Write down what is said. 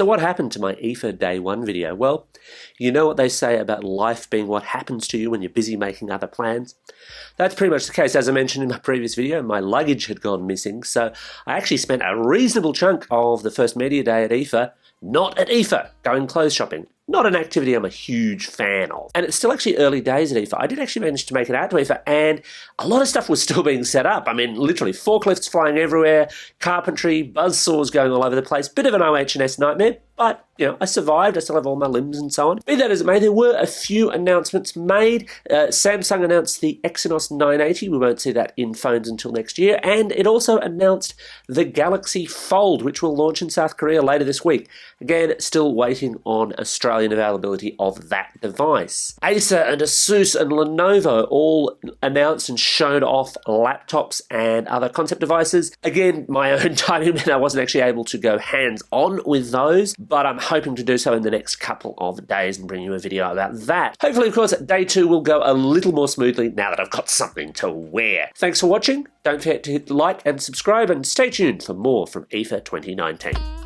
So what happened to my IFA Day 1 video? Well, you know what they say about life being what happens to you when you're busy making other plans? That's pretty much the case. As I mentioned in my previous video, my luggage had gone missing, so I actually spent a reasonable chunk of the first media day at IFA not at IFA, going clothes shopping. Not an activity I'm a huge fan of. And it's still actually early days at IFA. I did actually manage to make it out to IFA, and a lot of stuff was still being set up. I mean, literally forklifts flying everywhere, carpentry, buzzsaws going all over the place. Bit of an OH&S nightmare, but, you know, I survived. I still have all my limbs and so on. Be that as it may, there were a few announcements made. Samsung announced the Exynos 980. We won't see that in phones until next year. And it also announced the Galaxy Fold, which will launch in South Korea later this week. Again, still waiting on Australian availability of that device. Acer and Asus and Lenovo all announced and showed off laptops and other concept devices. Again, my own timing meant I wasn't actually able to go hands-on with those, but I'm hoping to do so in the next couple of days and bring you a video about that. Hopefully, of course, day 2 will go a little more smoothly now that I've got something to wear. Thanks for watching. Don't forget to hit like and subscribe, and stay tuned for more from IFA 2019.